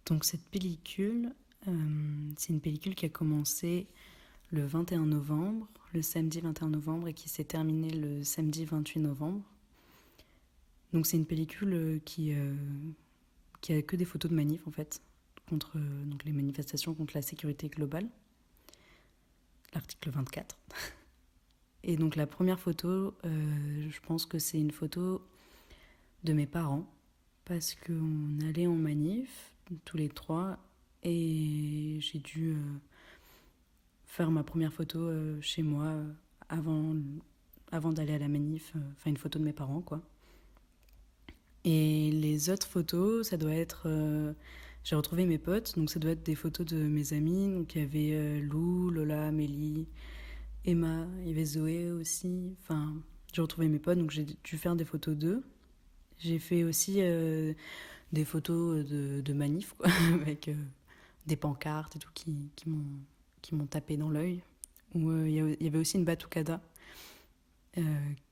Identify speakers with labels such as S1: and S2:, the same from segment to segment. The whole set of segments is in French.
S1: Donc cette pellicule, c'est une pellicule qui a commencé le 21 novembre, le samedi 21 novembre, et qui s'est terminée le samedi 28 novembre. Donc c'est une pellicule qui a que des photos de manifs en fait, contre donc les manifestations contre la sécurité globale, l'article 24. Et donc la première photo, je pense que c'est une photo de mes parents, parce qu'on allait en manif, tous les trois, et j'ai dû faire ma première photo chez moi avant d'aller à la manif, enfin une photo de mes parents, quoi. Et les autres photos, ça doit être... j'ai retrouvé mes potes, donc ça doit être des photos de mes amis. Donc il y avait Lou, Lola, Amélie, Emma, il y avait Zoé aussi. Enfin, j'ai retrouvé mes potes, donc j'ai dû faire des photos d'eux. J'ai fait aussi des photos de manifs, quoi, avec des pancartes et tout qui m'ont tapé dans l'œil. Où il y avait aussi une batucada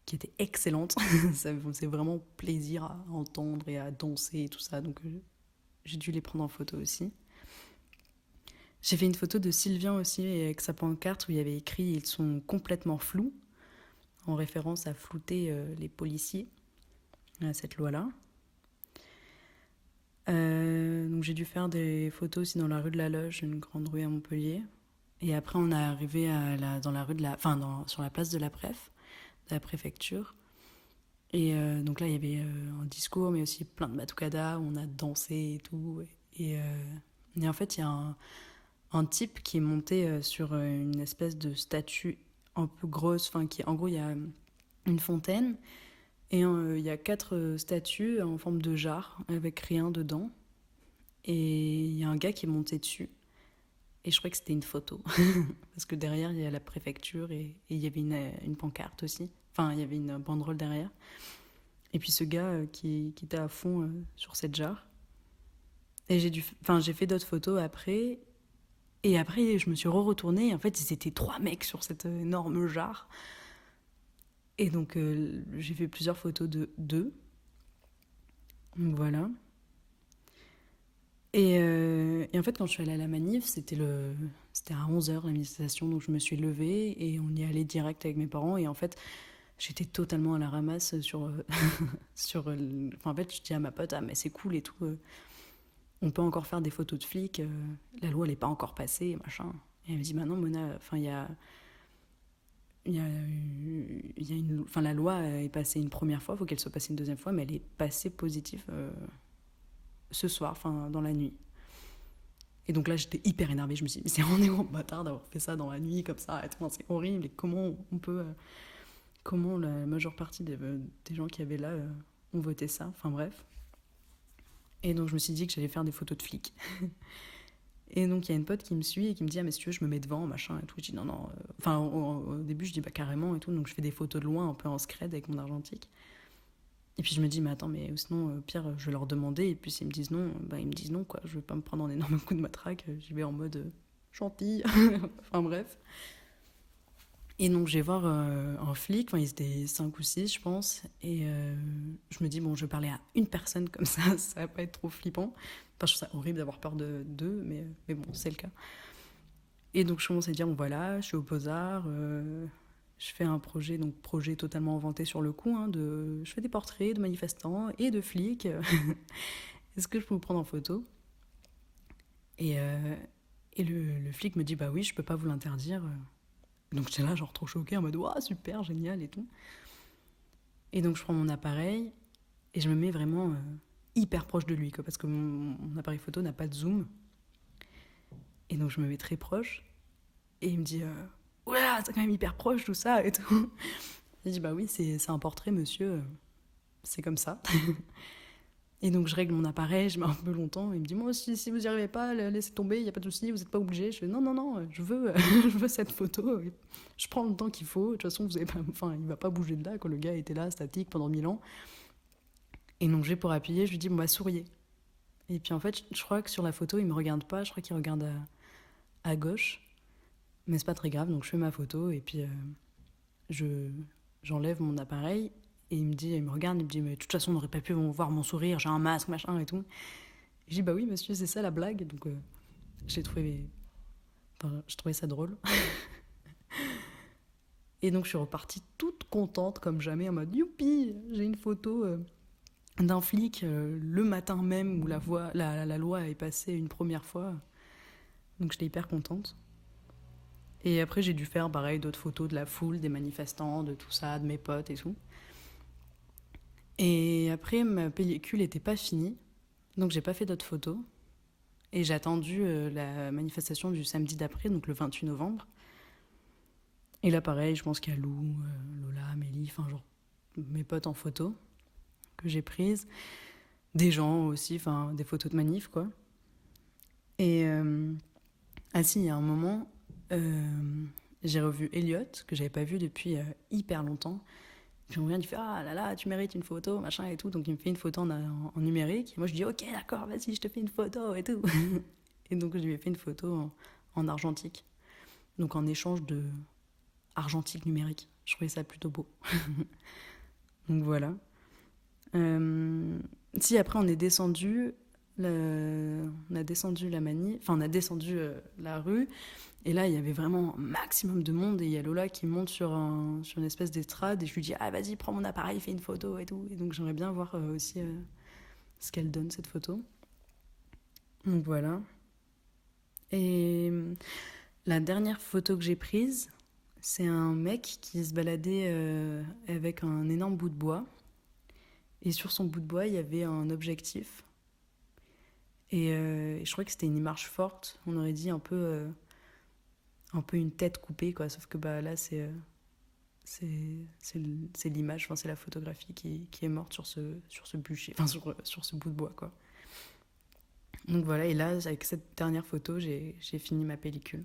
S1: qui était excellente. Ça me faisait vraiment plaisir à entendre et à danser et tout ça. Donc j'ai dû les prendre en photo aussi. J'ai fait une photo de Sylvain aussi avec sa pancarte où il y avait écrit « Ils sont complètement flous », en référence à flouter les policiers, à cette loi-là. Donc j'ai dû faire des photos aussi dans la rue de la Loge, une grande rue à Montpellier. Et après on est arrivé dans la rue de la... Enfin, sur la place de la Préf, de la préfecture. Et donc là, il y avait un discours, mais aussi plein de batucadas où on a dansé et tout. Et en fait, il y a un type qui est monté sur une espèce de statue un peu grosse. Enfin, en gros, il y a une fontaine et il y a 4 statues en forme de jarre avec rien dedans. Et il y a un gars qui est monté dessus. Et je crois que c'était une photo. Parce que derrière, il y a la préfecture et il y avait une pancarte aussi. Enfin, il y avait une banderole derrière. Et puis ce gars qui était à fond sur cette jarre. Et j'ai fait d'autres photos après. Et après, je me suis re-retournée. Et en fait, ils étaient 3 mecs sur cette énorme jarre. Et donc, j'ai fait plusieurs photos d'eux. Donc voilà. Et en fait, quand je suis allée à la manif, c'était à 11h la manifestation. Donc je me suis levée et on y allait direct avec mes parents. Et en fait, j'étais totalement à la ramasse sur... Enfin, en fait, je dis à ma pote, ah mais c'est cool et tout. On peut encore faire des photos de flics. La loi, elle n'est pas encore passée, machin. Et elle me dit, bah non, Mona, enfin, enfin, la loi est passée une première fois, il faut qu'elle soit passée une deuxième fois, mais elle est passée positive ce soir, enfin, dans la nuit. Et donc là, j'étais hyper énervée. Je me suis dit, mais c'est vraiment bâtard d'avoir fait ça dans la nuit, comme ça. C'est horrible. Et comment on peut. Comment la majeure partie des gens qui avaient là ont voté ça. Enfin bref. Et donc je me suis dit que j'allais faire des photos de flics. Et donc il y a une pote qui me suit et qui me dit, ah mais si tu veux, je me mets devant, machin et tout. Je dis, non, non. Enfin, au début, je dis, bah carrément et tout. Donc je fais des photos de loin, un peu en scred avec mon argentique. Et puis je me dis, mais attends, mais sinon, pire, je vais leur demander. Et puis s'ils me disent non, bah ils me disent non, quoi. Je vais pas me prendre un énorme coup de matraque. J'y vais en mode gentil. Enfin bref. Et donc je vais voir un flic, enfin, ils étaient 5 ou 6 je pense, et je me dis, bon, je vais parler à une personne comme ça va pas être trop flippant. Enfin, je trouve ça horrible d'avoir peur de d'eux, mais bon, c'est le cas. Et donc je commence à dire, bon voilà, je suis au Beaux-Arts, je fais un projet, donc projet totalement inventé sur le coup, hein, je fais des portraits de manifestants et de flics. Est-ce que je peux vous prendre en photo? Et, euh, et le flic me dit, bah oui, je peux pas vous l'interdire. Donc j'étais là, genre trop choquée, en mode, waouh, super, génial et tout. Et donc je prends mon appareil et je me mets vraiment hyper proche de lui, quoi, parce que mon appareil photo n'a pas de zoom. Et donc je me mets très proche et il me dit, ouais, c'est quand même hyper proche tout ça et tout. Il dit, bah oui, c'est un portrait, monsieur, c'est comme ça. Et donc je règle mon appareil, je mets un peu longtemps. Il me dit, moi, si vous n'y arrivez pas, laissez tomber, il n'y a pas de souci, vous n'êtes pas obligé. Je fais, non, non, non, je veux, je veux cette photo. Je prends le temps qu'il faut. De toute façon, vous avez pas, enfin, il ne va pas bouger de là, quand le gars était là, statique, pendant 1000 ans. Et donc j'ai pour appuyer, je lui dis, bon, bah, souriez. Et puis en fait, je crois que sur la photo, il me regarde pas, je crois qu'il regarde à gauche. Mais c'est pas très grave, donc je fais ma photo et puis je, j'enlève mon appareil. Et il me regarde, il me dit, mais de toute façon, on n'aurait pas pu voir mon sourire, j'ai un masque, machin et tout. Et j'ai dit, bah oui, monsieur, c'est ça la blague. Donc, j'ai trouvé... Enfin, je trouvais ça drôle. Et donc, je suis repartie toute contente, comme jamais, en mode, youpi, j'ai une photo d'un flic le matin même où la loi est passée une première fois. Donc, j'étais hyper contente. Et après, j'ai dû faire, pareil, d'autres photos de la foule, des manifestants, de tout ça, de mes potes et tout. Et après, ma pellicule n'était pas finie, donc j'ai pas fait d'autres photos. Et j'ai attendu la manifestation du samedi d'après, donc le 28 novembre. Et là, pareil, je pense qu'il y a Lou, Lola, Amélie, enfin, genre, mes potes en photo que j'ai prises. Des gens aussi, enfin, des photos de manif, quoi. Et, ah si, il y a un moment, j'ai revu Elliot, que j'avais pas vu depuis hyper longtemps. Puis on vient, il fait ah là là, tu mérites une photo, machin et tout. Donc il me fait une photo en numérique. Et moi je dis ok, d'accord, vas-y, je te fais une photo et tout. Et donc je lui ai fait une photo en argentique. Donc en échange de argentique numérique. Je trouvais ça plutôt beau. Donc voilà. Si après on est descendu, on a descendu la manie, enfin on a descendu la rue. Et là, il y avait vraiment un maximum de monde. Et il y a Lola qui monte sur une espèce d'estrade. Et je lui dis, ah, vas-y, prends mon appareil, fais une photo et tout. Et donc, j'aimerais bien voir aussi ce qu'elle donne, cette photo. Donc, voilà. Et la dernière photo que j'ai prise, c'est un mec qui se baladait avec un énorme bout de bois. Et sur son bout de bois, il y avait un objectif. Et je crois que c'était une image forte. On aurait dit un peu une tête coupée, quoi. Sauf que bah, là, c'est l'image, enfin, c'est la photographie qui est morte sur ce bûcher, enfin sur ce bout de bois, quoi. Donc voilà, et là, avec cette dernière photo, j'ai fini ma pellicule.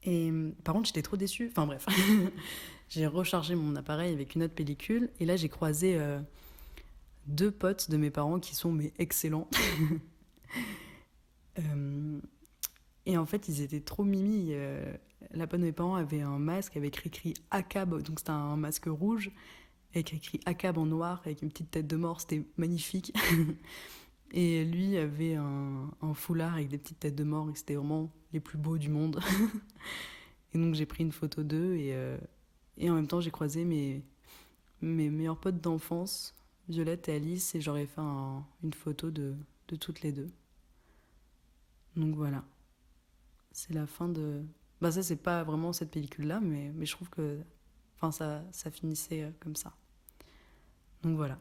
S1: Et par contre, j'étais trop déçue. Enfin bref, j'ai rechargé mon appareil avec une autre pellicule, et là, j'ai croisé deux potes de mes parents qui sont mais excellents. Euh, et en fait, ils étaient trop mimi. La pote de mes parents avait un masque avec écrit ACAB, donc c'était un masque rouge, avec écrit ACAB en noir, avec une petite tête de mort, c'était magnifique. Et lui avait un foulard avec des petites têtes de mort, et c'était vraiment les plus beaux du monde. Et donc j'ai pris une photo d'eux, et en même temps j'ai croisé mes meilleurs potes d'enfance, Violette et Alice, et j'aurais fait une photo de toutes les deux. Donc voilà, c'est la fin de... Bah ça c'est pas vraiment cette pellicule-là, mais je trouve que enfin, ça finissait comme ça. Donc voilà.